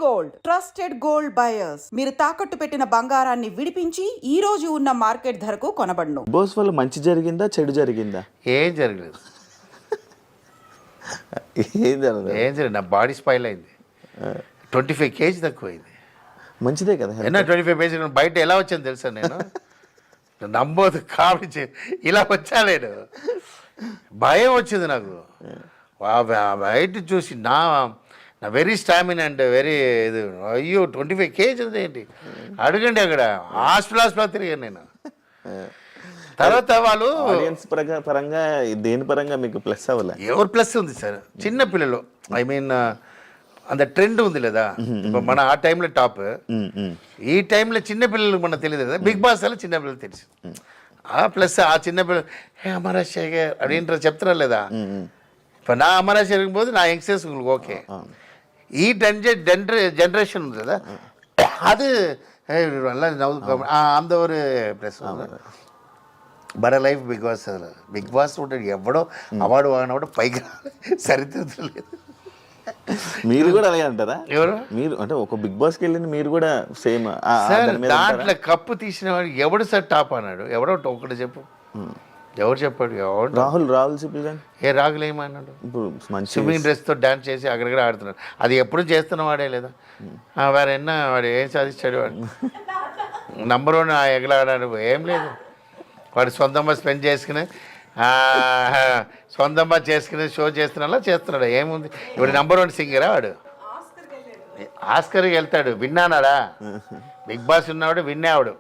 Gold trusted gold buyers మీరు తాకట్టు పెట్టిన బంగారాన్ని విడిపించి ఈ రోజు ఉన్న మార్కెట్ ధరకు కొనబడును. బోస్ వల్ల మంచి జరిగిందా చెడు జరిగిందా? ఏం జరగలేదు. ఏం జరగదు. నా బాడీ స్పైల్ అయింది. 25 kg తక్కువైంది. మంచిదే కదా. 25 kg బయట ఎలా వచ్చాను తెలుసా నేను? నమ్మోదు కామించి ఇలా వచ్చా నేను. భయం వచ్చింది నాకు. బయట చూసి నా వెరీ స్టామినా అండ్ వెరీ ఇది. అయ్యో 25 kg ఏంటి అడగండి. అక్కడ హాస్పిటల్ తిరిగాను నేను. తర్వాత వాళ్ళు ఆడియన్స్ పరంగా దేని పరంగా మీకు ప్లస్ అవ్వలే? ఎవరు ప్లస్ ఉంది సార్? చిన్న పిల్లలు, ఐ మీన్ అంత ట్రెండ్ ఉంది లేదా మన ఆ టైంలో టాప్. ఈ టైంలో చిన్న పిల్లలు మనకు తెలియదు కదా. బిగ్ బాస్ అలా చిన్న పిల్లలు తెలుసు. ప్లస్ ఆ చిన్న పిల్లలు అమరాజ్ శేఖర్ అదేంటారు చెప్తున్నారు లేదా. ఇప్పుడు నా అమరాజ్ శేఖర్ పోతే నా యంగ్స్టర్స్ ఓకే. ఈ జనరేషన్ ఉంది కదా, அது எல்லாம் நவுது அந்த ஒரு ப்ளஸ் బర లైఫ్ బిగ్ బాస్ ఉంటాడు. ఎవడో అవార్డు వాడినప్పుడు పైగా సరిదిద్దు లేదు. మీరు కూడా అలాగే అంటారా? ఎవరు మీరు అంటే ఒక బిగ్ బాస్కి వెళ్ళింది మీరు కూడా సేమ్ దాంట్లో కప్పు తీసిన వాడు ఎవడు సార్ టాప్ అన్నాడు? ఎవడో ఒకటి చెప్పు. ఎవరు చెప్పాడు? ఎవడు? రాహుల్ సిప్లి గాని. రాహుల్ ఏమన్నాడు? స్విమ్మింగ్ డ్రెస్తో డాన్స్ చేసి అక్కడక్కడ ఆడుతున్నాడు. అది ఎప్పుడు చేస్తున్న వాడే లేదా? వేరే ఎన్న వాడు ఏం సాధించాడు? వాడు నంబర్ 1 ఎగలాడాడు. ఏం లేదు. వాడు సొంతంగా స్పెండ్ చేసుకుని సొంతంగా చేసుకుని షో చేస్తున్నా చేస్తున్నాడు. ఏముంది? ఇప్పుడు నంబర్ 1 సింగరా వాడు? ఆస్కర్కి వెళ్తాడు. విన్నానాడా? బిగ్ బాస్ ఉన్నవాడు విన్నావాడు.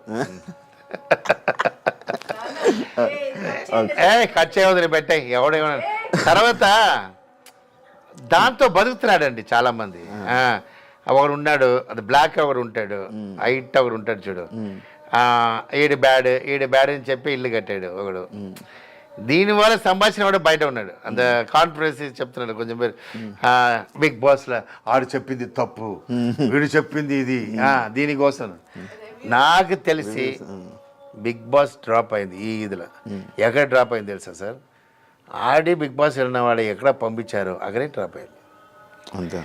కట్ చేయవద్దు పెట్టాయి ఎవడేమన్నా. తర్వాత దాంతో బతుకుతున్నాడండి చాలామంది. ఒకడు ఉన్నాడు, అది బ్లాక్ ఒకడు ఉంటాడు, హైట్ ఒకడు ఉంటాడు చూడు. ఈడు బ్యాడ్ అని చెప్పి ఇల్లు కట్టాడు ఒకడు. దీనివల్ల సంభాషణ కూడా బయట ఉన్నాడు. అంత కాన్ఫిడెన్స్ చెప్తున్నాడు కొంచెం పేరు. బిగ్ బాస్లో ఆడు చెప్పింది తప్పు, వీడు చెప్పింది ఇది, దీనికోసం. నాకు తెలిసి బిగ్ బాస్ డ్రాప్ అయింది ఈ ఇదిలో. ఎక్కడ డ్రాప్ అయింది తెలుసా సార్? ఆడి బిగ్ బాస్ వెళ్ళిన వాడు ఎక్కడ పంపించారో అక్కడే డ్రాప్ అయింది. అంతే.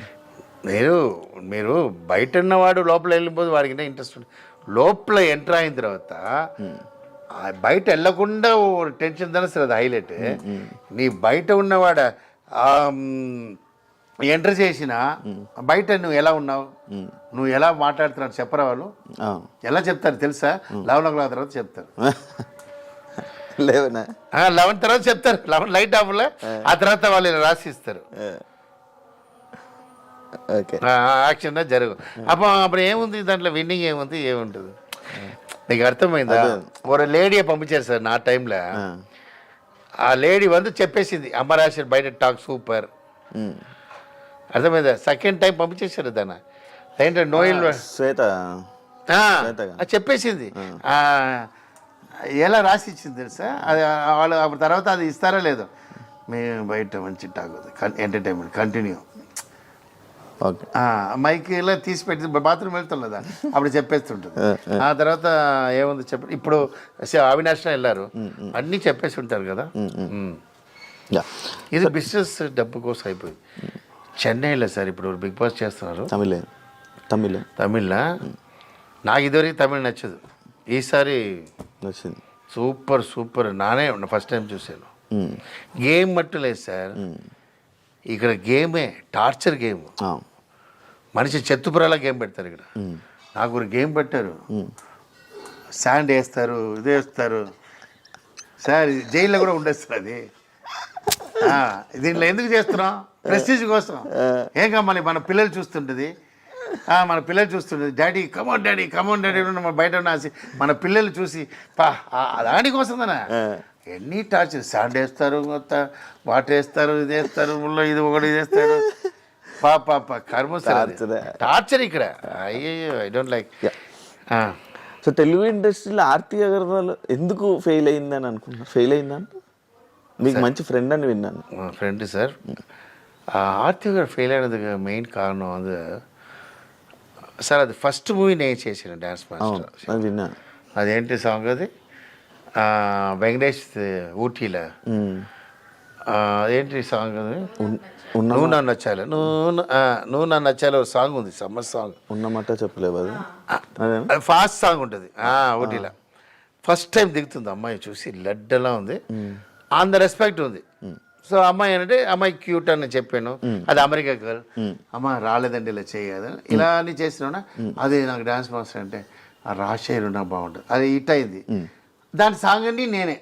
మీరు బయట ఉన్నవాడు లోపల వెళ్ళిపోతే వాడికి ఇంట్రెస్ట్ ఉంది. లోపల ఎంటర్ అయిన తర్వాత బయట వెళ్ళకుండా టెన్షన్ దాని సార్ అది హైలైట్. నీ బయట ఉన్నవాడ ఎంటర్ చేసిన బయట నువ్వు ఎలా ఉన్నావు, నువ్వు ఎలా మాట్లాడుతున్నావు చెప్పరా వాళ్ళు? ఎలా చెప్తారు తెలుసా? 11 o'clock తర్వాత చెప్తారు. 11 తర్వాత చెప్తారు. 11 లైట్ ఆఫ్లో ఆ తర్వాత వాళ్ళు రాసిస్తారు. యాక్షన్ జరుగు. అప్పుడు ఏముంది దాంట్లో? విన్నింగ్ ఏముంది? ఏముంటుంది? నీకు అర్థమైందా? ఒక లేడీ పంపించారు సార్ నా టైంలో. ఆ లేడీ చెప్పేసింది అమరాజ్ బయట టాక్ సూపర్. అర్థమైందా? సెకండ్ టైం పంపించేశారు దాన్ని. ఏంటంటే నోయిల్ శ్వేత చెప్పేసింది. ఎలా రాసి ఇచ్చింది తెలుసా? అది వాళ్ళు తర్వాత అది ఇస్తారా లేదో. మేము బయట మంచి టాక్ ఎంటర్టైన్మెంట్ కంటిన్యూ. మైక్ ఇలా తీసి పెట్టి బాత్రూమ్ వెళ్తాం కదా అప్పుడు చెప్పేస్తుంటుంది. ఆ తర్వాత ఏముంది చెప్పండి. ఇప్పుడు అవినాష్ వెళ్ళారు, అన్నీ చెప్పేసి ఉంటారు కదా. ఇది బిజినెస్ డబ్బు కోసం అయిపోయింది. చెన్నైలో సార్ ఇప్పుడు బిగ్ బాస్ చేస్తున్నారు. తమిళ నాకు ఇదివరకు తమిళ నచ్చదు. ఈసారి నచ్చింది. సూపర్. నానే ఫస్ట్ టైం చూశాను. గేమ్ మట్టు లేదు సార్ ఇక్కడ. గేమే టార్చర్ గేమ్. మనిషి చెత్తుపురాల గేమ్ పెడతారు ఇక్కడ. నాకు ఒక గేమ్ పెట్టారు. శాండ్ వేస్తారు, ఇది వేస్తారు సార్. జైల్లో కూడా ఉండేస్తారు అది. దీంట్లో ఎందుకు చేస్తున్నాం? ప్రెస్టీజ్ కోసం. ఏం కావాలి? మన పిల్లలు చూస్తుంటుంది. డాడీ కమోన్ డాడీ మన బయట ఉన్న మన పిల్లలు చూసి దానికోసమేనా ఎన్ని టార్చర్. శాండ్ వేస్తారు, వాటర్ వేస్తారు, ఇది వేస్తారు, ముళ్ళో ఇది ఒకటి ఇది వేస్తారు. పాప కర్మ టార్చర్ ఇక్కడ. అయ్యో I don't like. So Telugu ఇండస్ట్రీలో ఆర్తి అగర్వాల్ ఎందుకు ఫెయిల్ అయిందని అనుకున్నా? ఫెయిల్ అయిందని మీకు మంచి ఫ్రెండ్ అని విన్నాను. Friend sir. ఆర్తి గారు ఫెయిల్ అయినది మెయిన్ కారణం అది సార్. అది ఫస్ట్ మూవీ నేను చేసిన డ్యాన్స్ మాస్టర్. విన్నా. అదేంటి సాంగ్? అది వెంకటేష్ ఊటీలో. అదేంటి సాంగ్? అది నువ్వు నన్ను నచ్చాలి నువ్వు నన్ను నచ్చాలి ఒక సాంగ్ ఉంది, సమ్మర్ సాంగ్. ఉన్నమాట చెప్పలేవు అది. అదే అది ఫాస్ట్ సాంగ్ ఉంటుంది ఊటీలో. ఫస్ట్ టైం దిగుతుంది అమ్మాయి, చూసి లడ్డలా ఉంది, ఆన్ ద రెస్పెక్ట్ ఉంది. సో అమ్మాయి అంటే అమ్మాయి క్యూట్ అని చెప్పాను, అది అమెరికా గర్ల్. అమ్మ రాలేదండి ఇలా చేయదు, ఇలా అని చేసినా అది నాకు డాన్స్ మాస్టర్ అంటే ఆ రాజశేఖర్ ఉన్నా బాగుంటుంది, అది హిట్ అయింది. దాని సాంగ్ అండి నేనే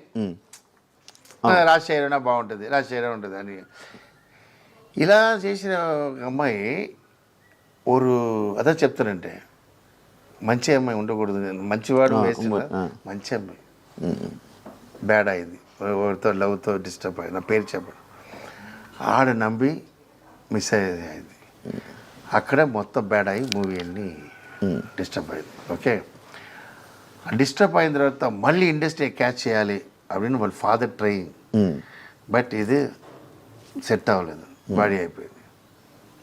రాజశేఖర్ ఉన్నా బాగుంటుంది, రాజశేఖర్ ఉంటుంది అని ఇలా చేసిన ఒక అమ్మాయి అదే చెప్తానంటే మంచి అమ్మాయి ఉండకూడదు, మంచివాడు వేసిన మంచి అమ్మాయి బ్యాడ్ అయింది, ఎవరితో లవ్తో డిస్టర్బ్ అయింది, నా పేరు చెప్పాడు, ఆడ నమ్మి మిస్ అయింది, అక్కడ మొత్తం బ్యాడ్ అయ్యి మూవీ అన్ని డిస్టర్బ్ అయింది. ఓకే, డిస్టర్బ్ అయిన తర్వాత మళ్ళీ ఇండస్ట్రీ క్యాచ్ చేయాలి அப்படின்னு వాళ్ళ ఫాదర్ ట్రైయింగ్, బట్ ఇది సెట్ అవ్వలేదు, బాడీ అయిపోయింది.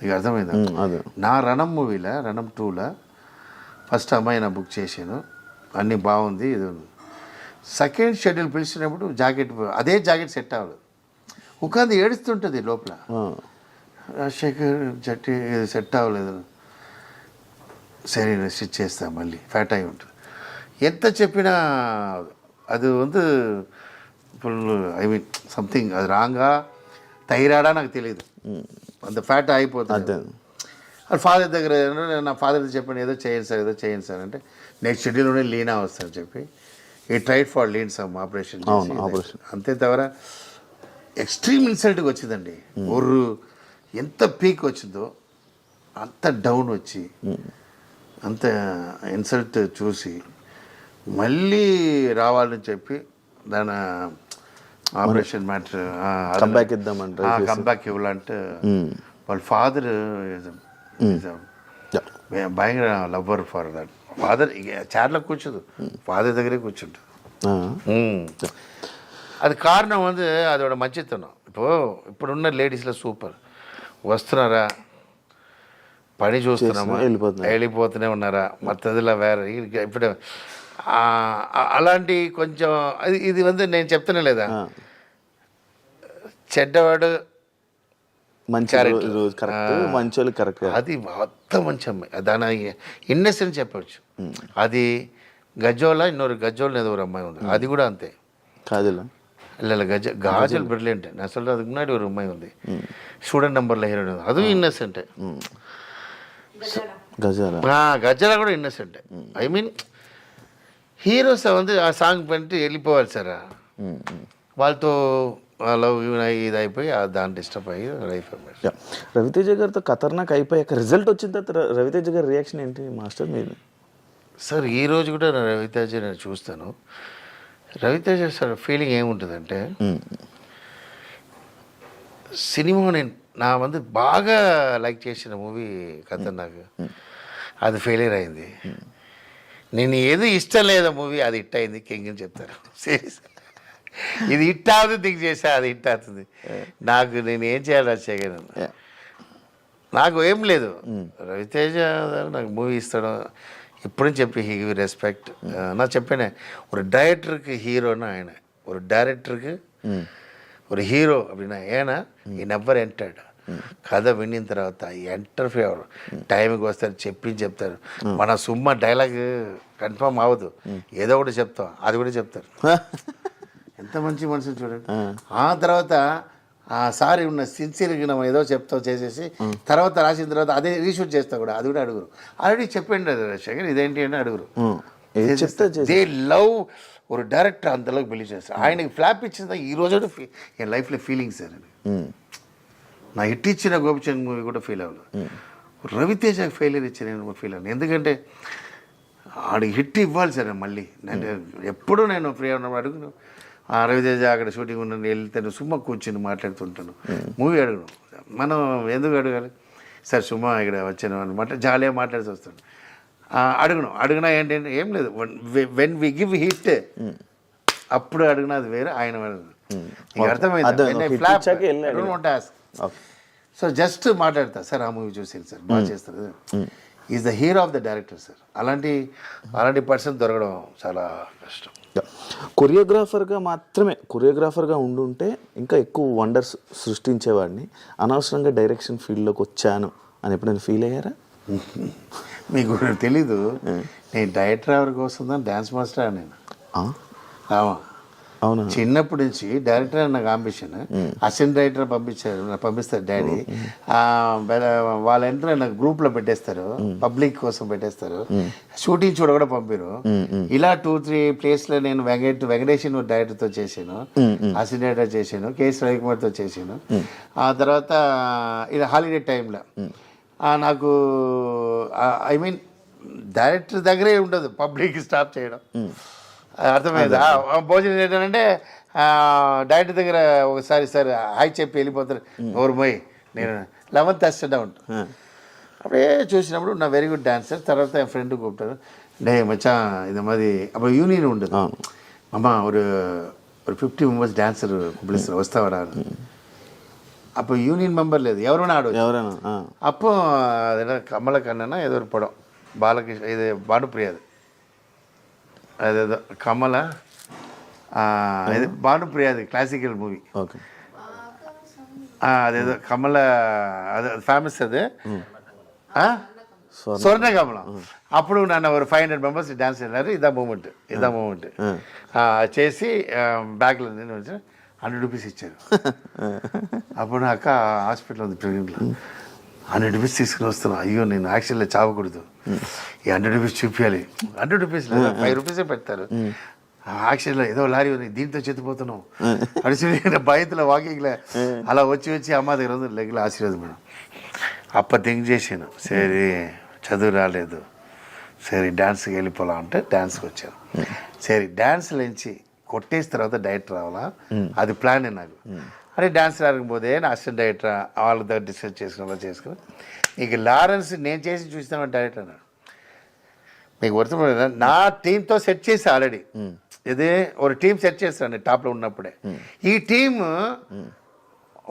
ఇక అర్థమైంది. నా రణం మూవీలో, రణం 2లో ఫస్ట్ అమ్మాయి నా బుక్ చేశాను, అన్నీ బాగుంది. ఇది సెకండ్ షెడ్యూల్ పిలిచినప్పుడు జాకెట్, అదే జాకెట్ సెట్ అవ్వలేదు, ఉకాంది ఏడుస్తుంటుంది లోపల, రాజశేఖర్ జట్టి ఇది సెట్ అవ్వలేదు, సరే స్టిచ్ చేస్తా మళ్ళీ ఫ్యాట్ అయి ఉంటుంది. ఎంత చెప్పినా అది ఫుల్ ఐ మీన్ సంథింగ్ అది రాంగా థైరాయిడా నాకు తెలియదు, అంత ఫ్యాట్ అయిపోతుంది. అది ఫాదర్ దగ్గర నా ఫాదర్ చెప్పాను ఏదో చేయండి సార్ అంటే నెక్స్ట్ షెడ్యూల్లోనే లీనా వస్తాను చెప్పి ఈ tried for lean some operation అంతే. తవర ఎక్స్ట్రీమ్ ఇన్సల్ట్గా వచ్చిందండి, ఎంత పీక్ వచ్చిందో అంత డౌన్ వచ్చి అంత ఇన్సల్ట్ చూసి మళ్ళీ రావాలని చెప్పి దాని ఆపరేషన్ మ్యాటర్ కంబ్యాక్ ఇవ్వాలంటే వాళ్ళ ఫాదర్ భయంకర లవ్వర్ ఫర్ దట్. ఫాదర్ చైర్లో కూర్చోదు, ఫాదర్ దగ్గరే కూర్చుంటుంది. అది కారణం అదోட మంచితనం. ఇప్పుడున్న లేడీస్లో సూపర్ వస్తున్నారా, పని చూస్తున్నామా, వెళ్ళిపోతూనే ఉన్నారా, మత్తదిలా వేరే. ఇప్పుడు అలాంటి కొంచెం ఇది నేను చెప్తానే లేదా, చెడ్డవాడు మంచోళ్ళు కరెక్ట్, అది మొత్తం మంచి అమ్మాయి, దాని ఇన్నెసెన్స్ చెప్పచ్చు. అది గజోలా, ఇన్నొరు గజోల్ ఏదో ఒక అమ్మాయి ఉంది, అది కూడా అంతే. కాజల్ గాజులు బ్రిలియంట్ అసలు, అది మున్నాడి ఒక అమ్మాయి ఉంది స్టూడెంట్ నెంబర్లో హీరోయిన్, అది ఇన్నెసెంటే. గజాల కూడా ఇన్నెసెంటే. ఐ మీన్ హీరోస్ ఆ సాంగ్ పెట్టి వెళ్ళిపోవాలి సార్, వాళ్ళతో లవ్ ఇది అయిపోయి దాన్ని డిస్టర్బ్ అయ్యి లైఫ్. రవితేజ గారితో ఖతర్నాక్ అయిపోయాక రిజల్ట్ వచ్చిన తర్వాత రవితేజ గారి రియాక్షన్ ఏంటి మాస్టర్ మీరు? సార్ ఈ రోజు కూడా రవితేజ నేను చూస్తాను, రవితేజ సార్ ఫీలింగ్ ఏముంటుందంటే సినిమా నా బాగా లైక్ చేసిన మూవీ ఖతర్నాక్, అది ఫెయిలియర్ అయింది. నేను ఏది ఇష్టం లేదా మూవీ, అది హిట్ అయింది కింగ్ అని చెప్తారు. సీరియస్, ఇది హిట్ అవుతుంది థింక్ చేసా, అది హిట్ అవుతుంది. నేను ఏం చేయాలి రాజశేఖర్, నాకు ఏం లేదు, రవితేజ నాకు మూవీ ఇస్తాడు ఇప్పుడు చెప్పి హీ గివ్ రెస్పెక్ట్. நான் చెప్పానే ஒரு டைரக்டருக்கு ஹீரோனா ఆయన, ஒரு டைரக்டருக்கு ஒரு హీరో அப்படின்னா ஏன்னா ఈ నెవర్ ఎంటర్డ్. కథ వినిన తర్వాత ఎంటర్ఫీ అవ్వరు, టైంకి వస్తారు చెప్తారు. మన సుమ్మ డైలాగ్ కన్ఫర్మ్ అవ్వదు, ఏదో ఒకటి చెప్తాం, అది కూడా చెప్తారు. ఎంత మంచి మనుషులు చూడండి. ఆ తర్వాత ఆ సారి ఉన్న సిన్సియర్గా మనం ఏదో చెప్తాం చేసేసి తర్వాత రాసిన తర్వాత అదే రీషూట్ చేస్తా కూడా, అది కూడా అడుగురు. ఆల్రెడీ చెప్పండి రాజశేఖర్ ఇదేంటి అని అడుగురు. దే లవ్ ఒక డైరెక్టర్ అంతలోకి బిలీవ్ చేస్తారు. ఆయనకి ఫ్లాప్ ఇచ్చిన ఈ రోజు ఎన్ లైఫ్లో ఫీలింగ్ సార్ అని. నా హిట్ ఇచ్చిన గోపిచంద్ మూవీ కూడా ఫీల్ అవ్వలేదు, రవితేజకి ఫెయిలియర్ ఇచ్చిన నేను ఫీల్ అవ్వను. ఎందుకంటే ఆడికి హిట్ ఇవ్వాలి సార్. మళ్ళీ నేను ఎప్పుడూ నేను ఫ్రీ ఉన్నప్పుడు అడుగును, రవితేజ అక్కడ షూటింగ్ ఉన్న వెళ్తే సుమ్మ కూర్చుని మాట్లాడుతుంటాను, మూవీ అడుగును. మనం ఎందుకు అడగాలి సార్, సుమ్మ ఇక్కడ వచ్చాను అనమాట, జాలీగా మాట్లాడుతూ వస్తాను. అడుగునా ఏంటంటే ఏం లేదు, వెన్ వి గివ్ హిట్ అప్పుడు అడిగినా అది వేరే, ఆయన అర్థమైంది. సో జస్ట్ మాట్లాడతా సార్, ఆ మూవీ చూసేది సార్ బాగా చేస్తారు, is the hero of the director sir. అలాంటి పర్సన్ దొరకడం చాలా కష్టం. కొరియోగ్రాఫర్గా ఉండుంటే ఇంకా ఎక్కువ వండర్స్ సృష్టించేవాడిని, అనవసరంగా డైరెక్షన్ ఫీల్డ్లోకి వచ్చాను అని ఎప్పుడైనా ఫీల్ అయ్యారా? మీకు తెలీదు, నేను డైరెక్టర్ ఎవరి కోసం డ్యాన్స్ మాస్టర్ నేను. అవునా? చిన్నప్పటి నుంచి డైరెక్టర్ నాకు అంబిషన్. అసిస్టెంట్ డైరెక్టర్ పంపిస్తారు డాడీ. వాళ్ళ ఎంటర్ నాకు గ్రూప్లో పెట్టేస్తారు, పబ్లిక్ కోసం పెట్టేస్తారు, షూటింగ్ చూడ కూడా పంపారు. ఇలా 2-3 ప్లేస్లో నేను వెంకటేష్ డైరెక్టర్తో చేశాను, అసిస్టెంట్ డైరెక్టర్ చేశాను, కేఎస్ రవికుమార్తో చేశాను. ఆ తర్వాత ఇలా హాలిడే టైంలో నాకు ఐ మీన్ డైరెక్టర్ దగ్గరే ఉండదు, పబ్లిక్ స్టాప్ చేయడం. అర్థమైంది. భోజనం ఏంటంటే డైరెక్టర్ దగ్గర ఒకసారి సార్ హాయ్ చెప్పి వెళ్ళిపోతారు, ఎవరు పోయి నేను 11th అసిస్టెంట్ అప్పుడే చూసినప్పుడు నా వెరీ గుడ్ డాన్సర్. తర్వాత ఫ్రెండ్ కూపుతారు, డే మచ్చా ఇది మాది అప్పుడు యూనియన్ ఉండదు అమ్మ, ஒரு 50 మెంబర్స్ డాన్సర్ పిలుస్తారు వస్తావరా. அப்போ யூனியன் மெம்பர் లేదు, ఎవరైనా ఆడవచ్చు. அப்போ అదే కమలకన్నా ఏదో ஒரு படம் బాలకృష్ణ, ఇది భానుప్రియాది, అదేదో కమల, ఇది భానుప్రియాది క్లాసికల్ మూవీ. అదేదో కమల, అది ఫేమస్, అది స్వర్ణ కమలం. అప్పుడు నన్ను ఒక 500 మెంబర్స్ డాన్స్ చేశారు. ఇదా మూమెంట్ చేసి బ్యాగ్లో నేను వచ్చి 100 రూపీస్ ఇచ్చారు. అప్పుడు నా అక్క హాస్పిటల్ ఉంది ప్రెగ్నెంట్లో, 100 రూపీస్ తీసుకుని వస్తున్నా. అయ్యో నేను యాక్చువల్గా చావకూడదు, ఈ 100 రూపీస్ చూపించాలి. 100 రూపీస్ లేదా 5 రూపీసే పెడతారు. యాక్చువల్గా ఏదో లారీ ఉంది, దీంతో చెత్తిపోతున్నావు అడిచి బయటలో వాకింగ్లో అలా వచ్చి అమ్మ దగ్గర ఉంది లెగ్లో ఆశీర్వాదం మేడం. అప్ప థింక్ చేశాను, సరే చదువు రాలేదు, సరే డ్యాన్స్కి వెళ్ళిపోలా అంటే డ్యాన్స్కి వచ్చాను. సరే డ్యాన్స్లో నుంచి కొట్టేసిన తర్వాత డైరెక్టర్ రావాలా, అది ప్లాన్ నాకు. అరే డ్యాన్స్ రాకపోతే నా అసిస్టెంట్ డైరెక్టర్ వాళ్ళ దగ్గర డిస్కస్ చేసుకుని ఇక లారెన్స్ నేను చేసి చూస్తాను డైరెక్టర్ అన్నాడు. మీకు వర్తపడ నా టీంతో సెట్ చేసి ఆల్రెడీ ఇదే ఒక టీం సెట్ చేస్తాను టాప్లో ఉన్నప్పుడే. ఈ టీమ్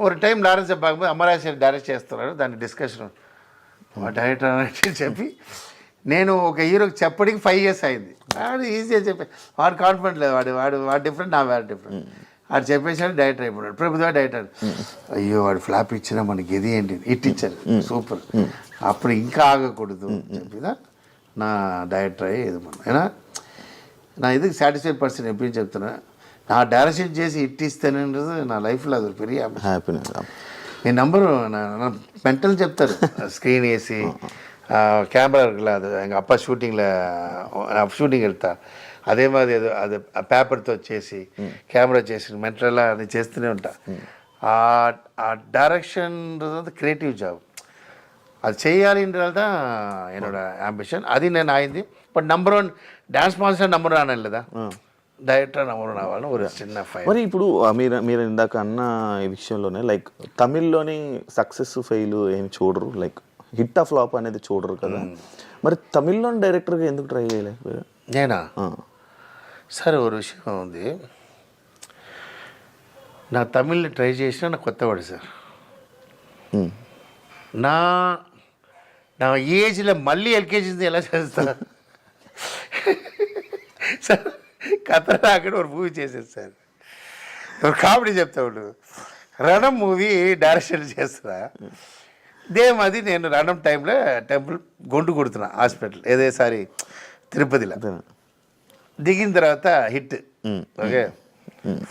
ఒక టైం లారెన్స్ బాగుపోతే అమరాశ్వరి డైరెక్ట్ చేస్తున్నాడు, దాన్ని డిస్కషన్ డైరెక్టర్ అని చెప్పి నేను ఒక హీరోకి చెప్పడానికి 5 years అయింది. వాడు ఈజీగా చెప్పి వాడు కాన్ఫిడెంట్ లేదు, వాడు డిఫరెంట్, నా వాడు డిఫరెంట్. వాడు చెప్పేసాడు డైరెక్టర్ అయిపోయాడు. ప్రభుత్వ డైరెక్టర్, అయ్యో వాడు ఫ్లాప్ ఇచ్చినా మనకి ఇది ఏంటి హిట్ ఇచ్చారు, సూపర్, అప్పుడు ఇంకా ఆగకూడదు చెప్పిదా నా డైరెక్టర్ అయ్యి ఇది మనం అయినా నా ఇది సాటిస్ఫైడ్ పర్సన్ ఎప్పుడు చెప్తున్నా. నా డైరెక్షన్ చేసి హిట్ ఇస్తానది నా లైఫ్లో అది పెరిగి హ్యాపీనెస్. నేను నంబరు నా మెంటల్ చెప్తారు, స్క్రీన్ వేసి கேமரா இருக்குல்ல, அது எங்கள் அப்பா షూటింగ్ వెళ్తా, అదే మాది ఏదో అది పేపర్తో చేసి కెమెరా చేసి మెంటల్లా అది చేస్తూనే ఉంటా. ఆ డైరెక్షన్ క్రియేటివ్ జాబ్ அது செய்யாலின்றது தான் என்னோட ஆம்பிஷன். அது నేను అయింది. But number 1 dance master number 1 అనలేదా, డైరెక్టర్ నెంబర్ 1 అవ్వాలని ఒక చిన్న ఫైర్. మరి ఇప్పుడు మీరు ఇందాక అన్న ఈ విషయంలోనే లైక్ తమిళ్లోని సక్సెస్ ఫెయిల్ ఏం చూడరు, లైక్ హిట్ ఆ ఫ్లాప్ అనేది చూడరు కదా, మరి తమిళ్లోని డైరెక్టర్గా ఎందుకు ట్రై చేయలేకపోయారు? నేనా సార్ ఒక విషయం ఉంది, నా తమిళ్ని ట్రై చేసినా నాకు కొత్తవాడు సార్. నా ఏజ్లో మళ్ళీ ఎల్కేజీ ఎలా చేస్తా సార్. కథ అక్కడ ఒక మూవీ చేసేది సార్, ఒక కామెడీ చెప్తాడు. రణం మూవీ డైరెక్షన్ చేస్తున్నా, ఇదేమది నేను రణం టైంలో టెంపుల్ గొంటు కొడుతున్నా హాస్పిటల్ ఏదేసారి తిరుపతిలో. దిగిన తర్వాత హిట్, ఓకే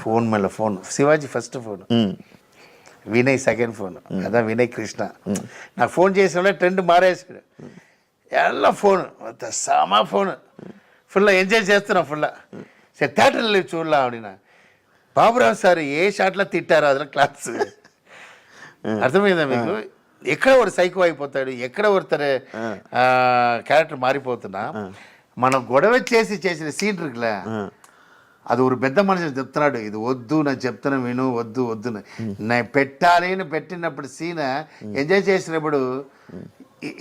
ఫోన్, మళ్ళీ phone Shivaji first phone, Vinay second phone, అదా వినయ్ కృష్ణ. నాకు ఫోన్ చేసిన ట్రెండ్ మారేసాడు, ఎలా ఫోన్ సమా ఫోన్ ఫుల్లా ఎంజాయ్ చేస్తున్నాం ఫుల్లా. సరే థియేటర్లో చూడలా ఆవిడ బాబురావు సార్ ఏ షాట్లో తిట్టారో అదిలో క్లాస్ అర్థమైందా మీకు? ఎక్కడ ఒక సైకో అయిపోతాడు, ఎక్కడ ఒకరు క్యారెక్టర్ మారిపోతున్నా. మనం గొడవ చేసిన సీన్ இருக்குல்ல, అది ఒక పెద్ద మనిషి చెప్తున్నాడు, ఇది వద్దు నాకు చెప్తున్నా విను, వద్దు నేను పెట్టాలి అని పెట్టినప్పుడు సీన్ ఎంజాయ్ చేసినప్పుడు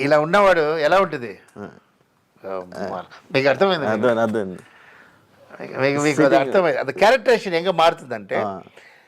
ఇలా ఉన్నవాడు ఎలా ఉంటుంది మీకు అర్థమైంది? మీకు అది అర్థమైంది. అది క్యారెక్టరేషన్ ఎంగ మారుతుందంటే